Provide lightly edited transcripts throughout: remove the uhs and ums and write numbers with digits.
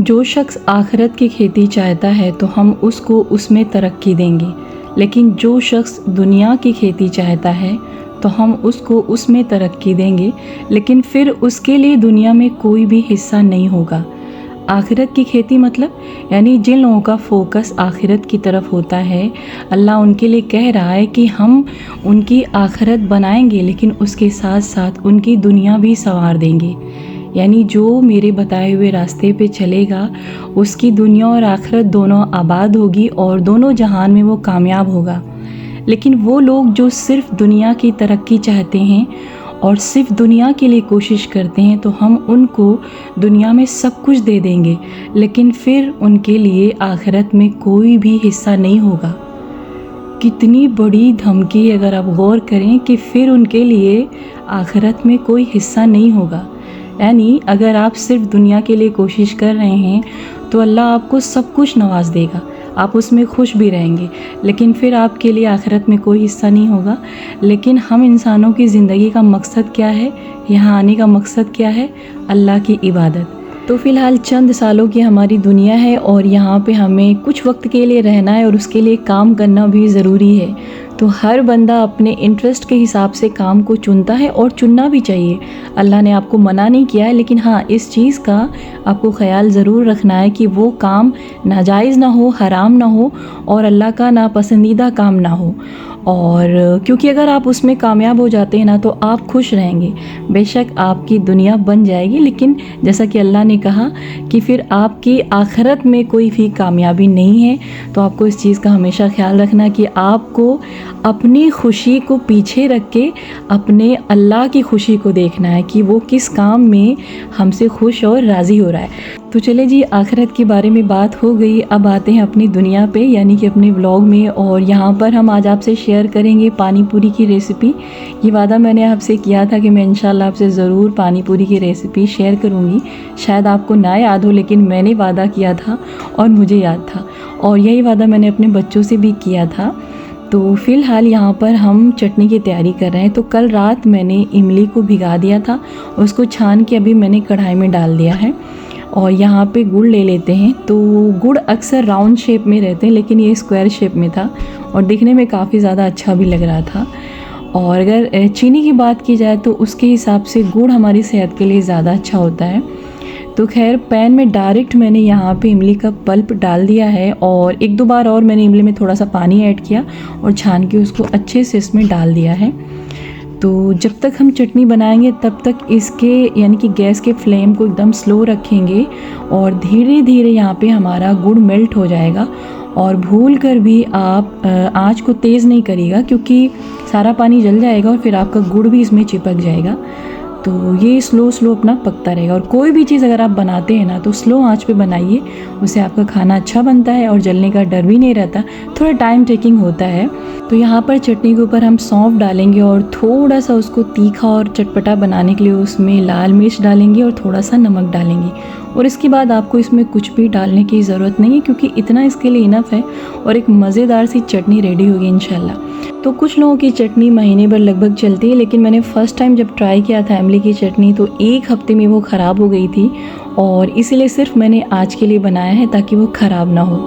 जो शख्स आखिरत की खेती चाहता है तो हम उसको उसमें तरक्की देंगे, लेकिन जो शख्स दुनिया की खेती चाहता है तो हम उसको उसमें तरक्की देंगे, लेकिन फिर उसके लिए दुनिया में कोई भी हिस्सा नहीं होगा। आखिरत की खेती मतलब यानी जिन लोगों का फोकस आखिरत की तरफ होता है, अल्लाह उनके लिए कह रहा है कि हम उनकी आखिरत बनाएंगे, लेकिन उसके साथ साथ उनकी दुनिया भी संवार देंगे। यानी जो मेरे बताए हुए रास्ते पे चलेगा उसकी दुनिया और आखिरत दोनों आबाद होगी और दोनों जहान में वो कामयाब होगा। लेकिन वो लोग जो सिर्फ़ दुनिया की तरक्की चाहते हैं और सिर्फ दुनिया के लिए कोशिश करते हैं तो हम उनको दुनिया में सब कुछ दे देंगे, लेकिन फिर उनके लिए आखिरत में कोई भी हिस्सा नहीं होगा। कितनी बड़ी धमकी अगर आप गौर करें कि फिर उनके लिए आखिरत में कोई हिस्सा नहीं होगा। यानी अगर आप सिर्फ दुनिया के लिए कोशिश कर रहे हैं तो अल्लाह आपको सब कुछ नवाज देगा, आप उसमें खुश भी रहेंगे, लेकिन फिर आपके लिए आखिरत में कोई हिस्सा नहीं होगा। लेकिन हम इंसानों की ज़िंदगी का मकसद क्या है, यहाँ आने का मकसद क्या है? अल्लाह की इबादत। तो फ़िलहाल चंद सालों की हमारी दुनिया है और यहाँ पे हमें कुछ वक्त के लिए रहना है और उसके लिए काम करना भी ज़रूरी है। तो हर बंदा अपने इंटरेस्ट के हिसाब से काम को चुनता है और चुनना भी चाहिए। अल्लाह ने आपको मना नहीं किया है, लेकिन हाँ, इस चीज़ का आपको ख्याल ज़रूर रखना है कि वो काम नाजायज़ ना हो, हराम ना हो और अल्लाह का नापसंदीदा काम ना हो। और क्योंकि अगर आप उसमें कामयाब हो जाते हैं ना तो आप खुश रहेंगे, बेशक आपकी दुनिया बन जाएगी, लेकिन जैसा कि अल्लाह ने कहा कि फिर आपकी आखिरत में कोई भी कामयाबी नहीं है। तो आपको इस चीज़ का हमेशा ख्याल रखना कि आपको अपनी खुशी को पीछे रख के अपने अल्लाह की खुशी को देखना है कि वो किस काम में हमसे खुश और राज़ी हो रहा है। तो चले जी, आखिरत के बारे में बात हो गई, अब आते हैं अपनी दुनिया पे यानी कि अपने व्लॉग में। और यहाँ पर हम आज आपसे शेयर करेंगे पानी पूरी की रेसिपी। ये वादा मैंने आपसे किया था कि मैं इंशाल्लाह आपसे ज़रूर पानी पूरी की रेसिपी शेयर करूँगी। शायद आपको ना याद हो, लेकिन मैंने वादा किया था और मुझे याद था, और यही वादा मैंने अपने बच्चों से भी किया था। तो फ़िलहाल यहाँ पर हम चटनी की तैयारी कर रहे हैं। तो कल रात मैंने इमली को भिगा दिया था, उसको छान के अभी मैंने कढ़ाई में डाल दिया है। और यहाँ पे गुड़ ले लेते हैं। तो गुड़ अक्सर राउंड शेप में रहते हैं, लेकिन ये स्क्वायर शेप में था और दिखने में काफ़ी ज़्यादा अच्छा भी लग रहा था। और अगर चीनी की बात की जाए तो उसके हिसाब से गुड़ हमारी सेहत के लिए ज़्यादा अच्छा होता है। तो खैर, पैन में डायरेक्ट मैंने यहाँ पे इमली का पल्प डाल दिया है और एक दो बार और मैंने इमली में थोड़ा सा पानी ऐड किया और छान के उसको अच्छे से इसमें डाल दिया है। तो जब तक हम चटनी बनाएंगे तब तक इसके यानी कि गैस के फ्लेम को एकदम स्लो रखेंगे और धीरे धीरे यहाँ पे हमारा गुड़ मेल्ट हो जाएगा। और भूल कर भी आप आँच को तेज़ नहीं करिएगा, क्योंकि सारा पानी जल जाएगा और फिर आपका गुड़ भी इसमें चिपक जाएगा। तो ये स्लो अपना पकता रहेगा। और कोई भी चीज़ अगर आप बनाते हैं ना तो स्लो आंच पे बनाइए, उससे आपका खाना अच्छा बनता है और जलने का डर भी नहीं रहता। थोड़ा टाइम टेकिंग होता है। तो यहाँ पर चटनी के ऊपर हम सौंफ डालेंगे और थोड़ा सा उसको तीखा और चटपटा बनाने के लिए उसमें लाल मिर्च डालेंगे और थोड़ा सा नमक डालेंगे। और इसके बाद आपको इसमें कुछ भी डालने की ज़रूरत नहीं है, क्योंकि इतना इसके लिए इनफ है और एक मज़ेदार सी चटनी रेडी होगी इंशाल्लाह। तो कुछ लोगों की चटनी महीने भर लगभग चलती है, लेकिन मैंने फ़र्स्ट टाइम जब ट्राई किया था इमली की चटनी तो एक हफ्ते में वो ख़राब हो गई थी, और इसीलिए सिर्फ मैंने आज के लिए बनाया है ताकि वो ख़राब ना हो।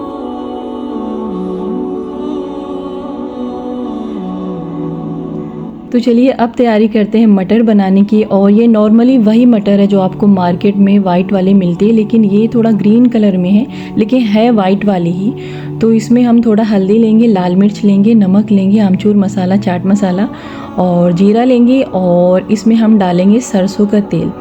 तो चलिए अब तैयारी करते हैं मटर बनाने की। और ये नॉर्मली वही मटर है जो आपको मार्केट में वाइट वाले मिलते हैं, लेकिन ये थोड़ा ग्रीन कलर में है, लेकिन है वाइट वाली ही। तो इसमें हम थोड़ा हल्दी लेंगे, लाल मिर्च लेंगे, नमक लेंगे, आमचूर मसाला, चाट मसाला और जीरा लेंगे, और इसमें हम डालेंगे सरसों का तेल।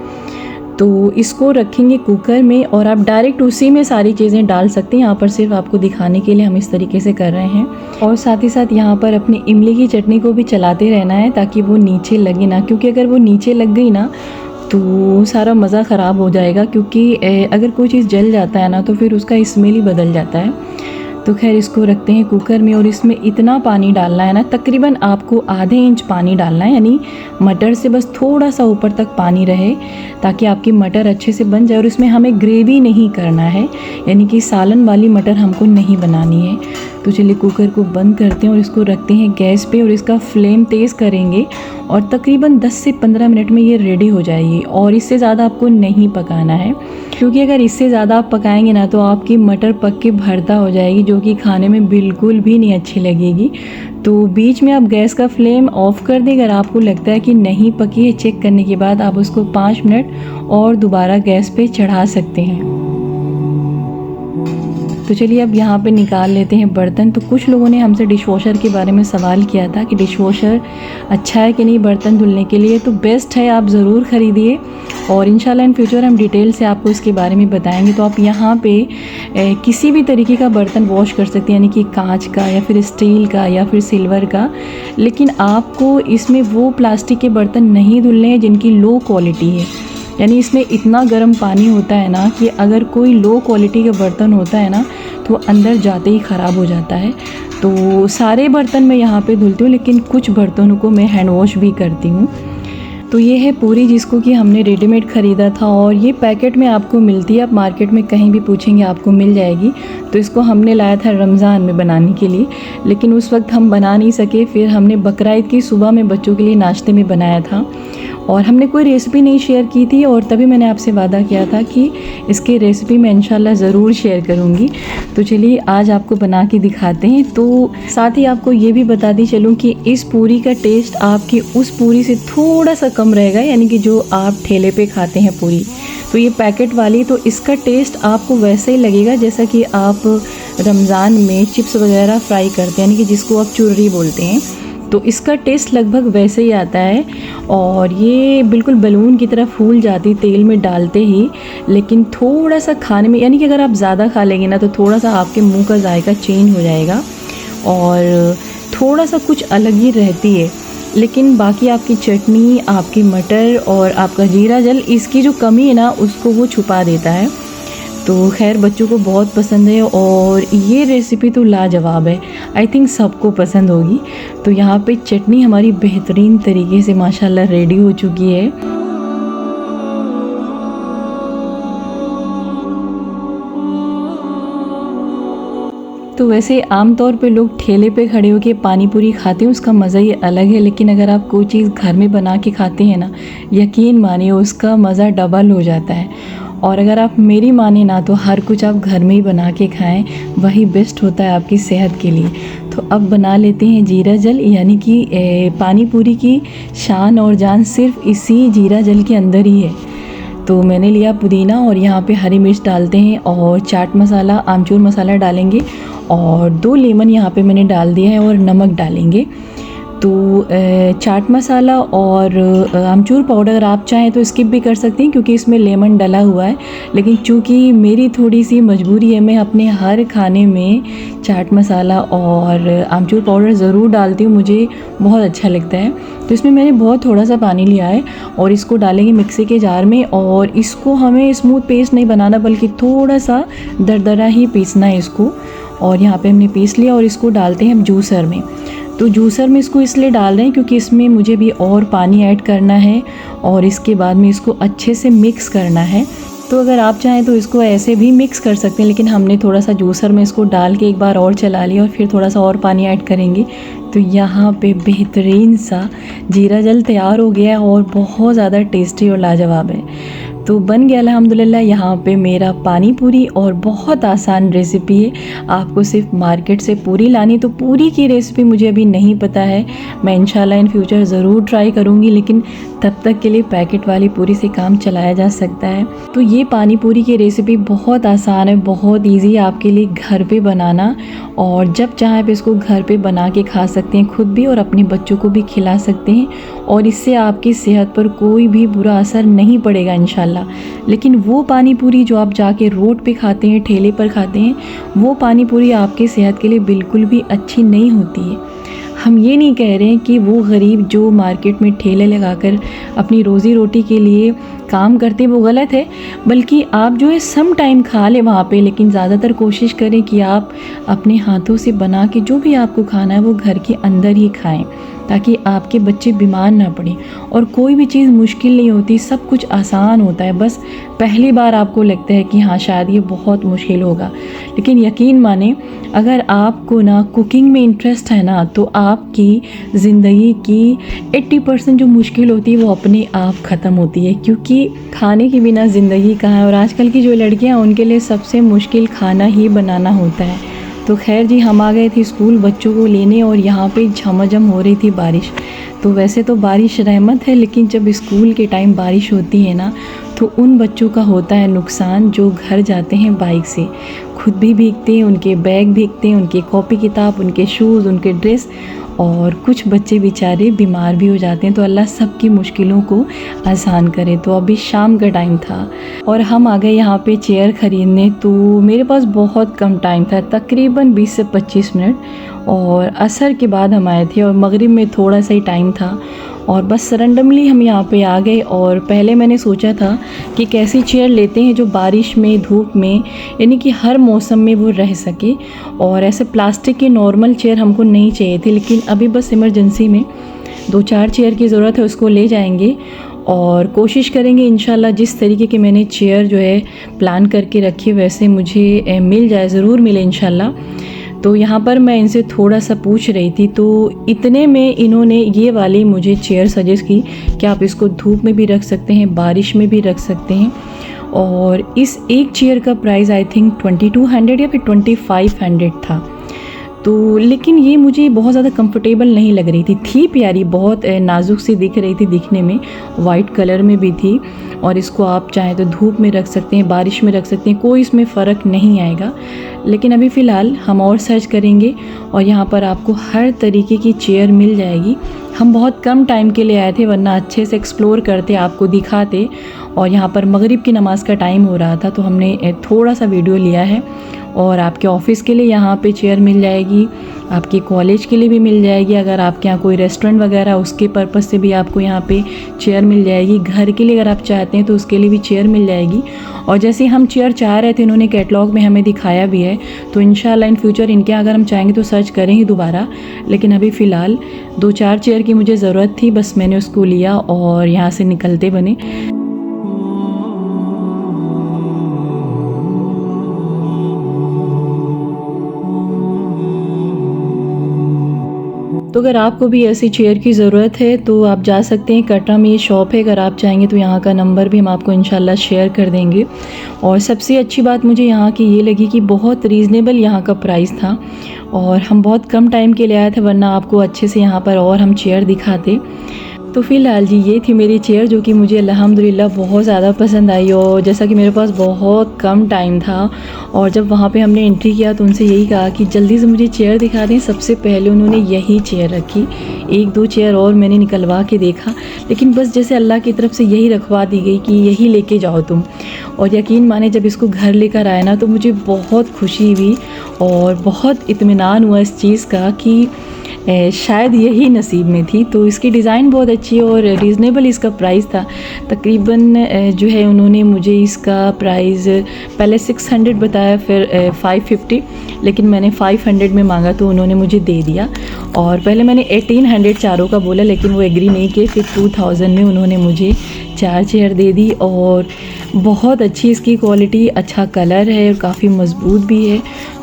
तो इसको रखेंगे कुकर में और आप डायरेक्ट उसी में सारी चीज़ें डाल सकते हैं। यहाँ पर सिर्फ आपको दिखाने के लिए हम इस तरीके से कर रहे हैं। और साथ ही साथ यहाँ पर अपनी इमली की चटनी को भी चलाते रहना है ताकि वो नीचे लगे ना, क्योंकि अगर वो नीचे लग गई ना तो सारा मज़ा ख़राब हो जाएगा। क्योंकि अगर कोई चीज़ जल जाता है ना तो फिर उसका स्मेल ही बदल जाता है। तो खैर, इसको रखते हैं कुकर में और इसमें इतना पानी डालना है ना, तकरीबन आपको आधे इंच पानी डालना है, यानी मटर से बस थोड़ा सा ऊपर तक पानी रहे ताकि आपकी मटर अच्छे से बन जाए। और इसमें हमें ग्रेवी नहीं करना है, यानी कि सालन वाली मटर हमको नहीं बनानी है। तो चलिए कुकर को बंद करते हैं और इसको रखते हैं गैस पे और इसका फ्लेम तेज़ करेंगे और तकरीबन 10 से 15 मिनट में ये रेडी हो जाएगी। और इससे ज़्यादा आपको नहीं पकाना है, क्योंकि अगर इससे ज़्यादा आप पकाएंगे ना तो आपकी मटर पक के भरता हो जाएगी, जो कि खाने में बिल्कुल भी नहीं अच्छी लगेगी। तो बीच में आप गैस का फ्लेम ऑफ़ कर दें। अगर आपको लगता है कि नहीं पकी है, चेक करने के बाद आप उसको 5 मिनट और दोबारा गैस पे चढ़ा सकते हैं। तो चलिए अब यहाँ पे निकाल लेते हैं बर्तन। तो कुछ लोगों ने हमसे डिशवॉशर के बारे में सवाल किया था कि डिशवॉशर अच्छा है कि नहीं बर्तन धुलने के लिए। तो बेस्ट है, आप ज़रूर ख़रीदिए और इंशाल्लाह इन फ्यूचर हम डिटेल से आपको इसके बारे में बताएंगे। तो आप यहाँ पे किसी भी तरीके का बर्तन वॉश कर सकते हैं, यानी कि कांच का या फिर स्टील का या फिर सिल्वर का। लेकिन आपको इसमें वो प्लास्टिक के बर्तन नहीं धुलने हैं जिनकी लो क्वालिटी है, यानी इसमें इतना गर्म पानी होता है ना कि अगर कोई लो क्वालिटी का बर्तन होता है ना तो अंदर जाते ही ख़राब हो जाता है। तो सारे बर्तन मैं यहाँ पे धुलती हूँ, लेकिन कुछ बर्तनों को मैं हैंड वॉश भी करती हूँ। तो ये है पूरी, जिसको कि हमने रेडीमेड ख़रीदा था और ये पैकेट में आपको मिलती है। आप मार्केट में कहीं भी पूछेंगे आपको मिल जाएगी। तो इसको हमने लाया था रमज़ान में बनाने के लिए, लेकिन उस वक्त हम बना नहीं सके। फिर हमने बकरीद की सुबह में बच्चों के लिए नाश्ते में बनाया था और हमने कोई रेसिपी नहीं शेयर की थी। और तभी मैंने आपसे वादा किया था कि इसकी रेसिपी मैं इंशाल्लाह ज़रूर शेयर करूँगी। तो चलिए आज आपको बना के दिखाते हैं। तो साथ ही आपको ये भी बताती चलूँ कि इस पूरी का टेस्ट आपकी उस पूरी से थोड़ा सा कम रहेगा, यानी कि जो आप ठेले पे खाते हैं पूरी। तो ये पैकेट वाली, तो इसका टेस्ट आपको वैसे ही लगेगा जैसा कि आप रमज़ान में चिप्स वगैरह फ्राई करते हैं, यानी कि जिसको आप चुर्री बोलते हैं। तो इसका टेस्ट लगभग वैसे ही आता है और ये बिल्कुल बलून की तरह फूल जाती तेल में डालते ही। लेकिन थोड़ा सा खाने में, यानी कि अगर आप ज़्यादा खा लेंगे ना तो थोड़ा सा आपके मुंह का जायका चेंज हो जाएगा और थोड़ा सा कुछ अलग ही रहती है। लेकिन बाकी आपकी चटनी, आपकी मटर और आपका जीरा जल, इसकी जो कमी है ना उसको वो छुपा देता है। तो खैर बच्चों को बहुत पसंद है और ये रेसिपी तो लाजवाब है, आई थिंक सबको पसंद होगी। तो यहाँ पे चटनी हमारी बेहतरीन तरीके से माशाल्लाह रेडी हो चुकी है। तो वैसे आमतौर पे लोग ठेले पे खड़े होकर पानी पूरी खाते हैं, उसका मज़ा ही अलग है। लेकिन अगर आप कोई चीज़ घर में बना के खाते हैं ना, यकीन मानिए उसका मज़ा डबल हो जाता है। और अगर आप मेरी माने ना तो हर कुछ आप घर में ही बना के खाएं, वही बेस्ट होता है आपकी सेहत के लिए। तो अब बना लेते हैं जीरा जल, यानी कि पानी पूरी की शान और जान सिर्फ इसी जीरा जल के अंदर ही है। तो मैंने लिया पुदीना और यहाँ पे हरी मिर्च डालते हैं और चाट मसाला, आमचूर मसाला डालेंगे और 2 लेमन यहाँ पे मैंने डाल दिया है और नमक डालेंगे। तो चाट मसाला और आमचूर पाउडर आप चाहें तो स्किप भी कर सकते हैं क्योंकि इसमें लेमन डला हुआ है। लेकिन चूँकि मेरी थोड़ी सी मजबूरी है, मैं अपने हर खाने में चाट मसाला और आमचूर पाउडर ज़रूर डालती हूँ, मुझे बहुत अच्छा लगता है। तो इसमें मैंने बहुत थोड़ा सा पानी लिया है और इसको डालेंगे मिक्सी के जार में। और इसको हमें स्मूथ पेस्ट नहीं बनाना, बल्कि थोड़ा सा दरदरा ही पीसना है इसको। और यहाँ पे हमने पीस लिया और इसको डालते हैं हम जूसर में। तो जूसर में इसको इसलिए डाल रहे हैं क्योंकि इसमें मुझे भी और पानी ऐड करना है और इसके बाद में इसको अच्छे से मिक्स करना है। तो अगर आप चाहें तो इसको ऐसे भी मिक्स कर सकते हैं, लेकिन हमने थोड़ा सा जूसर में इसको डाल के एक बार और चला लिया और फिर थोड़ा सा और पानी ऐड करेंगे। तो यहाँ पे बेहतरीन सा जीरा जल तैयार हो गया है और बहुत ज़्यादा टेस्टी और लाजवाब है। तो बन गया अल्हम्दुलिल्लाह यहाँ पे मेरा पानी पूरी। और बहुत आसान रेसिपी है, आपको सिर्फ मार्केट से पूरी लानी। तो पूरी की रेसिपी मुझे अभी नहीं पता है, मैं इंशाल्लाह इन फ्यूचर ज़रूर ट्राई करूँगी, लेकिन तब तक के लिए पैकेट वाली पूरी से काम चलाया जा सकता है। तो ये पानी पूरी की रेसिपी बहुत आसान है, बहुत ईजी है आपके लिए घर पे बनाना। और जब चाहे आप इसको घर पे बना के खा सकते हैं खुद भी और अपने बच्चों को भी खिला सकते हैं और इससे आपकी सेहत पर कोई भी बुरा असर नहीं पड़ेगा इंशाल्लाह। लेकिन वो पानी पूरी जो आप जाके रोड पे खाते हैं, ठेले पर खाते हैं, वो पानी पूरी आपकी सेहत के लिए बिल्कुल भी अच्छी नहीं होती है। हम ये नहीं कह रहे हैं कि वो गरीब जो मार्केट में ठेले लगाकर अपनी रोज़ी रोटी के लिए काम करते वो गलत है, बल्कि आप जो है सम टाइम खा लें वहाँ पे, लेकिन ज़्यादातर कोशिश करें कि आप अपने हाथों से बना के जो भी आपको खाना है वो घर के अंदर ही खाएं। ताकि आपके बच्चे बीमार ना पड़ें। और कोई भी चीज़ मुश्किल नहीं होती, सब कुछ आसान होता है। बस पहली बार आपको लगता है कि हाँ शायद ये बहुत मुश्किल होगा, लेकिन यकीन माने अगर आपको ना कुकिंग में इंटरेस्ट है ना, तो आपकी ज़िंदगी की 80% जो मुश्किल होती है वो अपने आप ख़त्म होती है। क्योंकि खाने के बिना ज़िंदगी कहाँ है, और आजकल की जो लड़कियाँ उनके लिए सबसे मुश्किल खाना ही बनाना होता है। तो खैर जी, हम आ गए थे स्कूल बच्चों को लेने, और यहाँ पे झमाझम हो रही थी बारिश। तो वैसे तो बारिश रहमत है, लेकिन जब स्कूल के टाइम बारिश होती है ना, तो उन बच्चों का होता है नुकसान जो घर जाते हैं बाइक से। खुद भी भीगते हैं, उनके बैग भीगते हैं, उनके कॉपी किताब, उनके शूज़, उनके ड्रेस, और कुछ बच्चे बेचारे बीमार भी हो जाते हैं। तो अल्लाह सबकी मुश्किलों को आसान करे। तो अभी शाम का टाइम था और हम आ गए यहाँ पे चेयर ख़रीदने। तो मेरे पास बहुत कम टाइम था, तकरीबन 20 से 25 मिनट, और असर के बाद हम आए थे और मगरिब में थोड़ा सा ही टाइम था। और बस रैंडमली हम यहाँ पे आ गए। और पहले मैंने सोचा था कि कैसी चेयर लेते हैं जो बारिश में, धूप में, यानी कि हर मौसम में वो रह सके। और ऐसे प्लास्टिक की नॉर्मल चेयर हमको नहीं चाहिए थी, लेकिन अभी बस इमरजेंसी में 2-4 चेयर की ज़रूरत है, उसको ले जाएंगे और कोशिश करेंगे इंशाल्लाह जिस तरीके की मैंने चेयर जो है प्लान करके रखी वैसे मुझे मिल जाए, ज़रूर मिले इंशाल्लाह। तो यहाँ पर मैं इनसे थोड़ा सा पूछ रही थी, तो इतने में इन्होंने ये वाली मुझे चेयर सजेस्ट की कि आप इसको धूप में भी रख सकते हैं, बारिश में भी रख सकते हैं। और इस एक चेयर का प्राइस आई थिंक 2200 या फिर 2500 था। तो लेकिन ये मुझे बहुत ज़्यादा कंफर्टेबल नहीं लग रही थी प्यारी, बहुत नाजुक सी दिख रही थी दिखने में, वाइट कलर में भी थी। और इसको आप चाहें तो धूप में रख सकते हैं, बारिश में रख सकते हैं, कोई इसमें फ़र्क नहीं आएगा। लेकिन अभी फ़िलहाल हम और सर्च करेंगे और यहाँ पर आपको हर तरीके की चेयर मिल जाएगी। हम बहुत कम टाइम के लिए आए थे, वरना अच्छे से एक्सप्लोर करते, आपको दिखाते। और यहाँ पर मगरिब की नमाज़ का टाइम हो रहा था, तो हमने थोड़ा सा वीडियो लिया है। और आपके ऑफ़िस के लिए यहाँ पे चेयर मिल जाएगी, आपके कॉलेज के लिए भी मिल जाएगी, अगर आपके यहाँ कोई रेस्टोरेंट वगैरह उसके पर्पज़ से भी आपको यहाँ पे चेयर मिल जाएगी। घर के लिए अगर आप चाहते हैं तो उसके लिए भी चेयर मिल जाएगी। और जैसे हम चेयर चाह रहे थे, इन्होंने कैटलॉग में हमें दिखाया भी है, तो इंशाल्लाह इन फ्यूचर इनके अगर हम चाहेंगे तो सर्च करेंगे दोबारा। लेकिन अभी फ़िलहाल 2-4 चेयर की मुझे ज़रूरत थी, बस मैंने उसको लिया और यहाँ से निकलते बने। तो अगर आपको भी ऐसी चेयर की ज़रूरत है तो आप जा सकते हैं, कटरा में ये शॉप है। अगर आप चाहेंगे तो यहाँ का नंबर भी हम आपको इंशाल्लाह शेयर कर देंगे। और सबसे अच्छी बात मुझे यहाँ की ये लगी कि बहुत रीज़नेबल यहाँ का प्राइस था, और हम बहुत कम टाइम के लिए आए थे, वरना आपको अच्छे से यहाँ पर और हम चेयर दिखाते। तो फ़िलहाल जी ये थी मेरी चेयर, जो कि मुझे अल्हम्दुलिल्लाह बहुत ज़्यादा पसंद आई। और जैसा कि मेरे पास बहुत कम टाइम था, और जब वहाँ पे हमने एंट्री किया तो उनसे यही कहा कि जल्दी से मुझे चेयर दिखा दें। सबसे पहले उन्होंने यही चेयर रखी, 1-2 चेयर और मैंने निकलवा के देखा, लेकिन बस जैसे अल्लाह की तरफ से यही रखवा दी गई कि यही लेके जाओ तुम। और यकीन माने जब इसको घर लेकर आया ना, तो मुझे बहुत खुशी हुई और बहुत इत्मीनान हुआ इस चीज़ का कि शायद यही नसीब में थी। तो इसकी डिज़ाइन बहुत अच्छी है और रीज़नेबल इसका प्राइस था। तकरीबन जो है उन्होंने मुझे इसका प्राइस पहले 600 बताया, फिर 550, लेकिन मैंने 500 में मांगा तो उन्होंने मुझे दे दिया। और पहले मैंने 1800 चारों का बोला, लेकिन वो एग्री नहीं किए। फिर 2000 में उन्होंने मुझे 4 चेयर दे दी। और बहुत अच्छी इसकी क्वालिटी, अच्छा कलर है और काफ़ी मज़बूत भी है।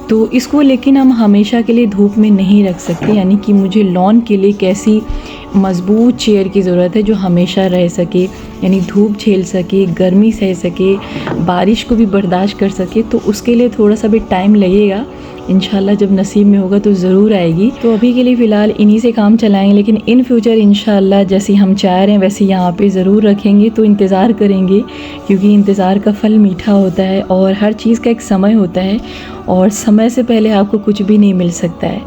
तो इसको लेकिन हम हमेशा के लिए धूप में नहीं रख सकते, यानी कि मुझे लॉन के लिए कैसी मज़बूत चेयर की ज़रूरत है जो हमेशा रह सके, यानी धूप झेल सके, गर्मी सह सके, बारिश को भी बर्दाश्त कर सके। तो उसके लिए थोड़ा सा भी टाइम लगेगा, इंशाल्लाह जब नसीब में होगा तो ज़रूर आएगी। तो अभी के लिए फ़िलहाल इन्हीं से काम चलाएंगे, लेकिन इन फ्यूचर इंशाल्लाह जैसे हम चाह रहे हैं वैसे यहाँ पे ज़रूर रखेंगे। तो इंतज़ार करेंगे, क्योंकि इंतज़ार का फल मीठा होता है और हर चीज़ का एक समय होता है, और समय से पहले आपको कुछ भी नहीं मिल सकता है।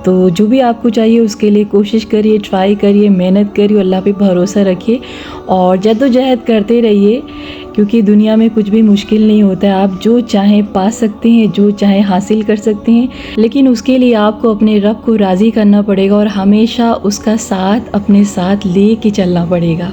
तो जो भी आपको चाहिए उसके लिए कोशिश करिए, ट्राई करिए, मेहनत करिए, अल्लाह पे भरोसा रखिए और जद्दोजहद करते रहिए, क्योंकि दुनिया में कुछ भी मुश्किल नहीं होता है। आप जो चाहें पा सकते हैं, जो चाहें हासिल कर सकते हैं, लेकिन उसके लिए आपको अपने रब को राज़ी करना पड़ेगा और हमेशा उसका साथ अपने साथ ले के चलना पड़ेगा।